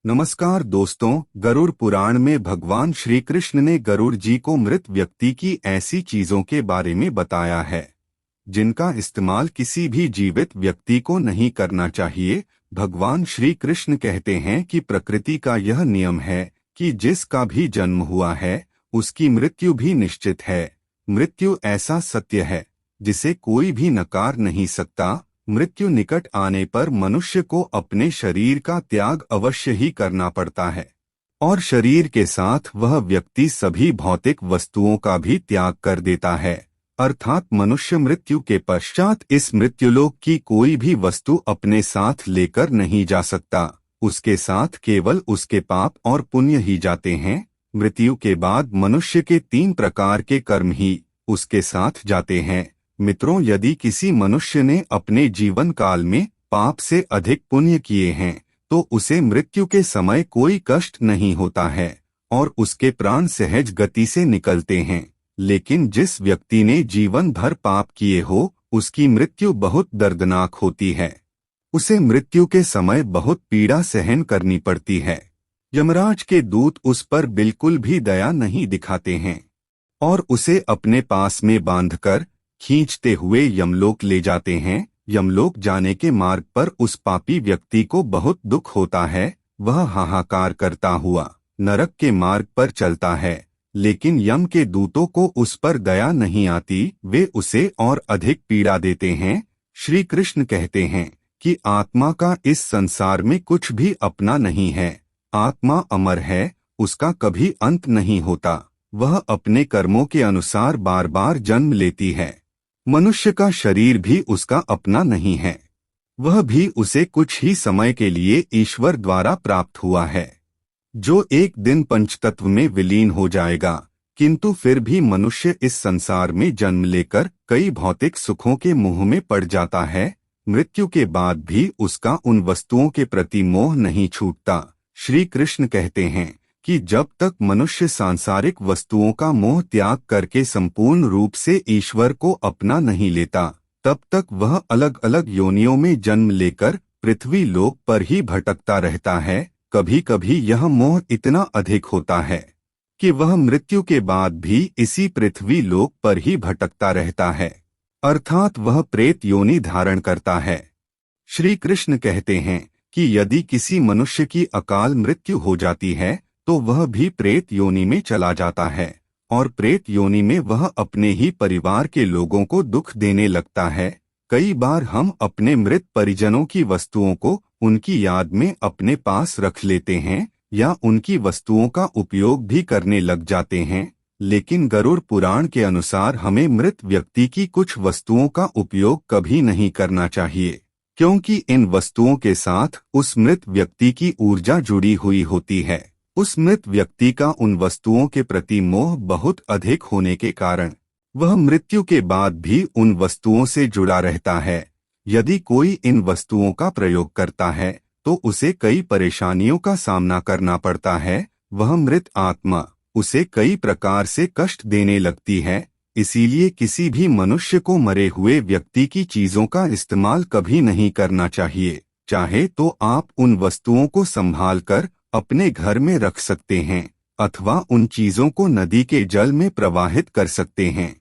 नमस्कार दोस्तों, गरुड़ पुराण में भगवान श्री कृष्ण ने गरुड़ जी को मृत व्यक्ति की ऐसी चीजों के बारे में बताया है जिनका इस्तेमाल किसी भी जीवित व्यक्ति को नहीं करना चाहिए। भगवान श्री कृष्ण कहते हैं कि प्रकृति का यह नियम है कि जिसका भी जन्म हुआ है उसकी मृत्यु भी निश्चित है। मृत्यु ऐसा सत्य है जिसे कोई भी नकार नहीं सकता। मृत्यु निकट आने पर मनुष्य को अपने शरीर का त्याग अवश्य ही करना पड़ता है और शरीर के साथ वह व्यक्ति सभी भौतिक वस्तुओं का भी त्याग कर देता है। अर्थात मनुष्य मृत्यु के पश्चात इस मृत्युलोक की कोई भी वस्तु अपने साथ लेकर नहीं जा सकता। उसके साथ केवल उसके पाप और पुण्य ही जाते हैं। मृत्यु के बाद मनुष्य के 3 प्रकार के कर्म ही उसके साथ जाते हैं। मित्रों, यदि किसी मनुष्य ने अपने जीवन काल में पाप से अधिक पुण्य किए हैं तो उसे मृत्यु के समय कोई कष्ट नहीं होता है और उसके प्राण सहज गति से निकलते हैं। लेकिन जिस व्यक्ति ने जीवन भर पाप किए हो उसकी मृत्यु बहुत दर्दनाक होती है। उसे मृत्यु के समय बहुत पीड़ा सहन करनी पड़ती है। यमराज के दूत उस पर बिल्कुल भी दया नहीं दिखाते हैं और उसे अपने पास में बांधकर खींचते हुए यमलोक ले जाते हैं। यमलोक जाने के मार्ग पर उस पापी व्यक्ति को बहुत दुख होता है। वह हाहाकार करता हुआ नरक के मार्ग पर चलता है, लेकिन यम के दूतों को उस पर दया नहीं आती। वे उसे और अधिक पीड़ा देते हैं। श्री कृष्ण कहते हैं कि आत्मा का इस संसार में कुछ भी अपना नहीं है। आत्मा अमर है, उसका कभी अंत नहीं होता। वह अपने कर्मों के अनुसार बार बार जन्म लेती है। मनुष्य का शरीर भी उसका अपना नहीं है, वह भी उसे कुछ ही समय के लिए ईश्वर द्वारा प्राप्त हुआ है, जो एक दिन पंचतत्व में विलीन हो जाएगा। किंतु फिर भी मनुष्य इस संसार में जन्म लेकर कई भौतिक सुखों के मुंह में पड़ जाता है। मृत्यु के बाद भी उसका उन वस्तुओं के प्रति मोह नहीं छूटता। श्री कृष्ण कहते हैं कि जब तक मनुष्य सांसारिक वस्तुओं का मोह त्याग करके संपूर्ण रूप से ईश्वर को अपना नहीं लेता, तब तक वह अलग अलग योनियों में जन्म लेकर पृथ्वी लोक पर ही भटकता रहता है। कभी कभी यह मोह इतना अधिक होता है कि वह मृत्यु के बाद भी इसी पृथ्वी लोक पर ही भटकता रहता है, अर्थात वह प्रेत योनि धारण करता है। श्री कृष्ण कहते हैं कि यदि किसी मनुष्य की अकाल मृत्यु हो जाती है तो वह भी प्रेत योनि में चला जाता है और प्रेत योनि में वह अपने ही परिवार के लोगों को दुख देने लगता है। कई बार हम अपने मृत परिजनों की वस्तुओं को उनकी याद में अपने पास रख लेते हैं या उनकी वस्तुओं का उपयोग भी करने लग जाते हैं। लेकिन गरुड़ पुराण के अनुसार हमें मृत व्यक्ति की कुछ वस्तुओं का उपयोग कभी नहीं करना चाहिए, क्योंकि इन वस्तुओं के साथ उस मृत व्यक्ति की ऊर्जा जुड़ी हुई होती है। उस मृत व्यक्ति का उन वस्तुओं के प्रति मोह बहुत अधिक होने के कारण वह मृत्यु के बाद भी उन वस्तुओं से जुड़ा रहता है। यदि कोई इन वस्तुओं का प्रयोग करता है तो उसे कई परेशानियों का सामना करना पड़ता है। वह मृत आत्मा उसे कई प्रकार से कष्ट देने लगती है। इसीलिए किसी भी मनुष्य को मरे हुए व्यक्ति की चीजों का इस्तेमाल कभी नहीं करना चाहिए। चाहे तो आप उन वस्तुओं को संभाल कर अपने घर में रख सकते हैं अथवा उन चीजों को नदी के जल में प्रवाहित कर सकते हैं,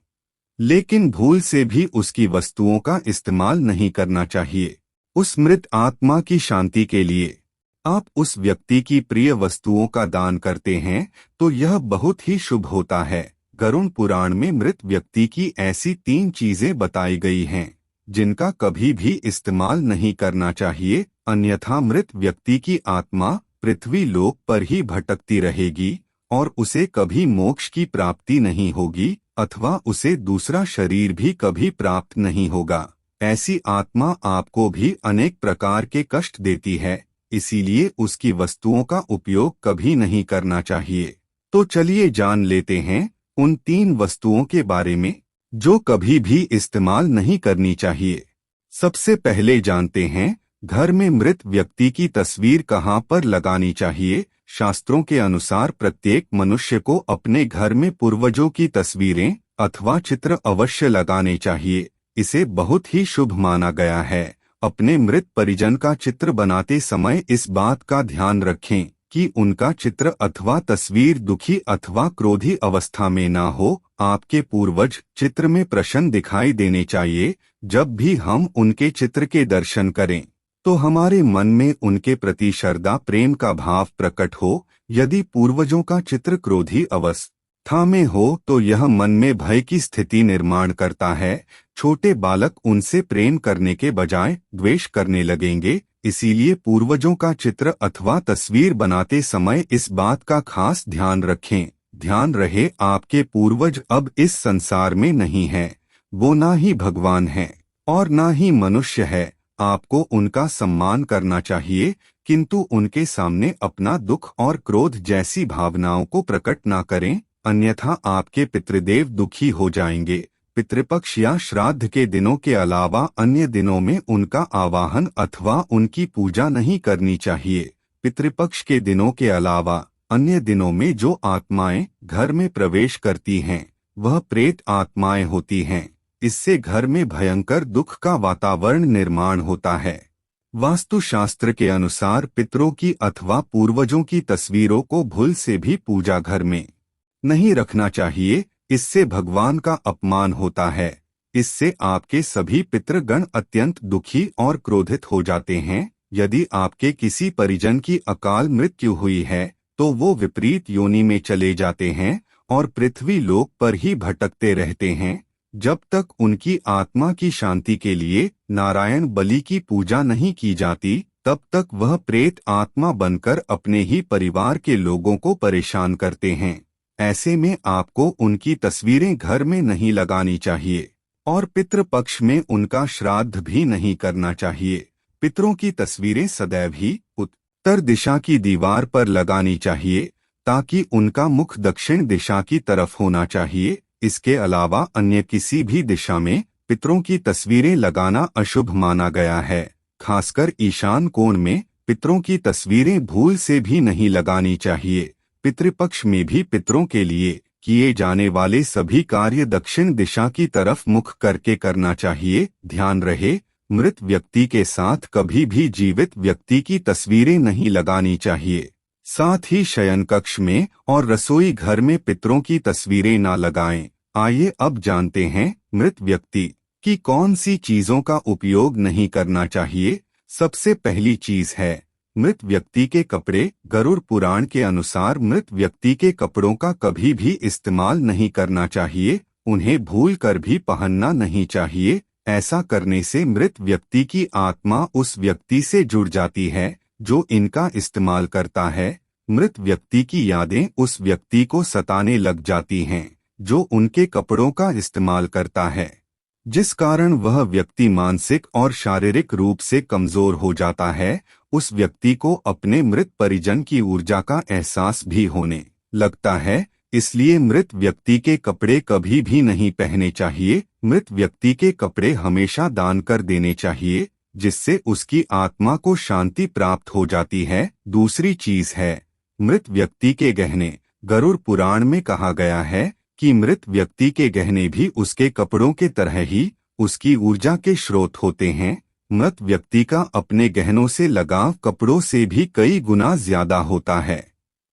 लेकिन भूल से भी उसकी वस्तुओं का इस्तेमाल नहीं करना चाहिए। उस मृत आत्मा की शांति के लिए आप उस व्यक्ति की प्रिय वस्तुओं का दान करते हैं तो यह बहुत ही शुभ होता है। गरुड़ पुराण में मृत व्यक्ति की ऐसी 3 चीजें बताई गई हैं जिनका कभी भी इस्तेमाल नहीं करना चाहिए, अन्यथा मृत व्यक्ति की आत्मा पृथ्वी लोक पर ही भटकती रहेगी और उसे कभी मोक्ष की प्राप्ति नहीं होगी अथवा उसे दूसरा शरीर भी कभी प्राप्त नहीं होगा। ऐसी आत्मा आपको भी अनेक प्रकार के कष्ट देती है, इसीलिए उसकी वस्तुओं का उपयोग कभी नहीं करना चाहिए। तो चलिए जान लेते हैं उन 3 वस्तुओं के बारे में जो कभी भी इस्तेमाल नहीं करनी चाहिए। सबसे पहले जानते हैं घर में मृत व्यक्ति की तस्वीर कहाँ पर लगानी चाहिए। शास्त्रों के अनुसार प्रत्येक मनुष्य को अपने घर में पूर्वजों की तस्वीरें अथवा चित्र अवश्य लगाने चाहिए। इसे बहुत ही शुभ माना गया है। अपने मृत परिजन का चित्र बनाते समय इस बात का ध्यान रखें कि उनका चित्र अथवा तस्वीर दुखी अथवा क्रोधी अवस्था में ना हो। आपके पूर्वज चित्र में प्रसन्न दिखाई देने चाहिए। जब भी हम उनके चित्र के दर्शन करें तो हमारे मन में उनके प्रति श्रद्धा प्रेम का भाव प्रकट हो। यदि पूर्वजों का चित्र क्रोधी अवस्था में हो तो यह मन में भय की स्थिति निर्माण करता है। छोटे बालक उनसे प्रेम करने के बजाय द्वेष करने लगेंगे। इसीलिए पूर्वजों का चित्र अथवा तस्वीर बनाते समय इस बात का खास ध्यान रखें। ध्यान रहे, आपके पूर्वज अब इस संसार में नहीं हैं। वो ना ही भगवान हैं और ना ही मनुष्य है। आपको उनका सम्मान करना चाहिए, किंतु उनके सामने अपना दुख और क्रोध जैसी भावनाओं को प्रकट ना करें, अन्यथा आपके पितृदेव दुखी हो जाएंगे। पितृपक्ष या श्राद्ध के दिनों के अलावा अन्य दिनों में उनका आवाहन अथवा उनकी पूजा नहीं करनी चाहिए। पितृपक्ष के दिनों के अलावा अन्य दिनों में जो आत्माएं घर में प्रवेश करती हैं वह प्रेत आत्माएं होती हैं। इससे घर में भयंकर दुख का वातावरण निर्माण होता है। वास्तुशास्त्र के अनुसार पितरों की अथवा पूर्वजों की तस्वीरों को भूल से भी पूजा घर में नहीं रखना चाहिए। इससे भगवान का अपमान होता है। इससे आपके सभी पितृगण अत्यंत दुखी और क्रोधित हो जाते हैं। यदि आपके किसी परिजन की अकाल मृत्यु हुई है तो वो विपरीत योनि में चले जाते हैं और पृथ्वी लोक पर ही भटकते रहते हैं। जब तक उनकी आत्मा की शांति के लिए नारायण बलि की पूजा नहीं की जाती, तब तक वह प्रेत आत्मा बनकर अपने ही परिवार के लोगों को परेशान करते हैं। ऐसे में आपको उनकी तस्वीरें घर में नहीं लगानी चाहिए और पितृपक्ष में उनका श्राद्ध भी नहीं करना चाहिए। पितरों की तस्वीरें सदैव ही उत्तर दिशा की दीवार पर लगानी चाहिए, ताकि उनका मुख दक्षिण दिशा की तरफ होना चाहिए। इसके अलावा अन्य किसी भी दिशा में पितरों की तस्वीरें लगाना अशुभ माना गया है। खासकर ईशान कोण में पितरों की तस्वीरें भूल से भी नहीं लगानी चाहिए। पितृपक्ष में भी पितरों के लिए किए जाने वाले सभी कार्य दक्षिण दिशा की तरफ मुख करके करना चाहिए। ध्यान रहे, मृत व्यक्ति के साथ कभी भी जीवित व्यक्ति की तस्वीरें नहीं लगानी चाहिए। साथ ही शयन कक्ष में और रसोई घर में पितरों की तस्वीरें ना लगाएं। आइए अब जानते हैं मृत व्यक्ति की कौन सी चीजों का उपयोग नहीं करना चाहिए। सबसे पहली चीज है मृत व्यक्ति के कपड़े। गरुड़ पुराण के अनुसार मृत व्यक्ति के कपड़ों का कभी भी इस्तेमाल नहीं करना चाहिए। उन्हें भूल कर भी पहनना नहीं चाहिए। ऐसा करने से मृत व्यक्ति की आत्मा उस व्यक्ति से जुड़ जाती है जो इनका इस्तेमाल करता है। मृत व्यक्ति की यादें उस व्यक्ति को सताने लग जाती हैं जो उनके कपड़ों का इस्तेमाल करता है, जिस कारण वह व्यक्ति मानसिक और शारीरिक रूप से कमजोर हो जाता है। उस व्यक्ति को अपने मृत परिजन की ऊर्जा का एहसास भी होने लगता है। इसलिए मृत व्यक्ति के कपड़े कभी भी नहीं पहने चाहिए। मृत व्यक्ति के कपड़े हमेशा दान कर देने चाहिए, जिससे उसकी आत्मा को शांति प्राप्त हो जाती है। दूसरी चीज है मृत व्यक्ति के गहने। गरुड़ पुराण में कहा गया है कि मृत व्यक्ति के गहने भी उसके कपड़ों के तरह ही उसकी ऊर्जा के स्रोत होते हैं। मृत व्यक्ति का अपने गहनों से लगाव कपड़ों से भी कई गुना ज्यादा होता है,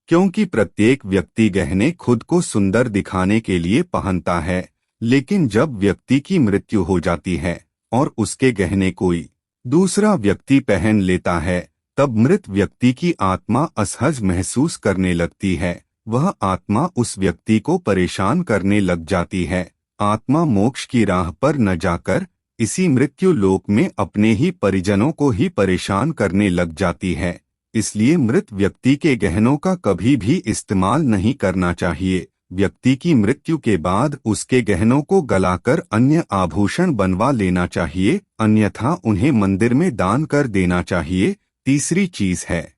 क्योंकि प्रत्येक व्यक्ति गहने खुद को सुंदर दिखाने के लिए पहनता है। लेकिन जब व्यक्ति की मृत्यु हो जाती है और उसके गहने कोई दूसरा व्यक्ति पहन लेता है, तब मृत व्यक्ति की आत्मा असहज महसूस करने लगती है। वह आत्मा उस व्यक्ति को परेशान करने लग जाती है। आत्मा मोक्ष की राह पर न जाकर इसी मृत्यु लोक में अपने ही परिजनों को ही परेशान करने लग जाती है। इसलिए मृत व्यक्ति के गहनों का कभी भी इस्तेमाल नहीं करना चाहिए। व्यक्ति की मृत्यु के बाद उसके गहनों को गलाकर अन्य आभूषण बनवा लेना चाहिए, अन्यथा उन्हें मंदिर में दान कर देना चाहिए। तीसरी चीज है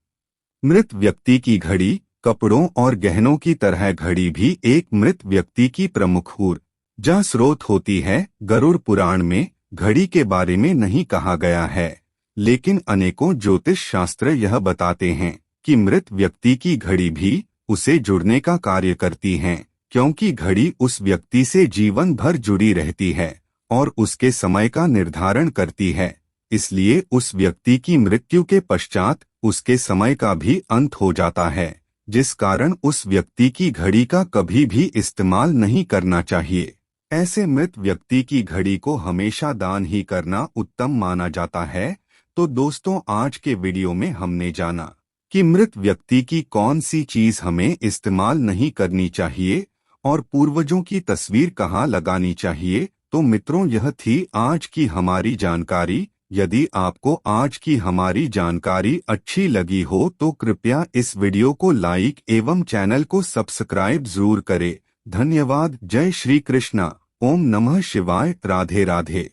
मृत व्यक्ति की घड़ी। कपड़ों और गहनों की तरह घड़ी भी एक मृत व्यक्ति की प्रमुख ऊर्जा स्रोत होती है। गरुड़ पुराण में घड़ी के बारे में नहीं कहा गया है, लेकिन अनेकों ज्योतिष शास्त्र यह बताते हैं कि मृत व्यक्ति की घड़ी भी उसे जुड़ने का कार्य करती हैं, क्योंकि घड़ी उस व्यक्ति से जीवन भर जुड़ी रहती है और उसके समय का निर्धारण करती है। इसलिए उस व्यक्ति की मृत्यु के पश्चात उसके समय का भी अंत हो जाता है, जिस कारण उस व्यक्ति की घड़ी का कभी भी इस्तेमाल नहीं करना चाहिए। ऐसे मृत व्यक्ति की घड़ी को हमेशा दान ही करना उत्तम माना जाता है। तो दोस्तों, आज के वीडियो में हमने जाना कि मृत व्यक्ति की कौन सी चीज हमें इस्तेमाल नहीं करनी चाहिए और पूर्वजों की तस्वीर कहाँ लगानी चाहिए। तो मित्रों, यह थी आज की हमारी जानकारी। यदि आपको आज की हमारी जानकारी अच्छी लगी हो तो कृपया इस वीडियो को लाइक एवं चैनल को सब्सक्राइब जरूर करें। धन्यवाद। जय श्री कृष्णा। ओम नमः शिवाय। राधे राधे।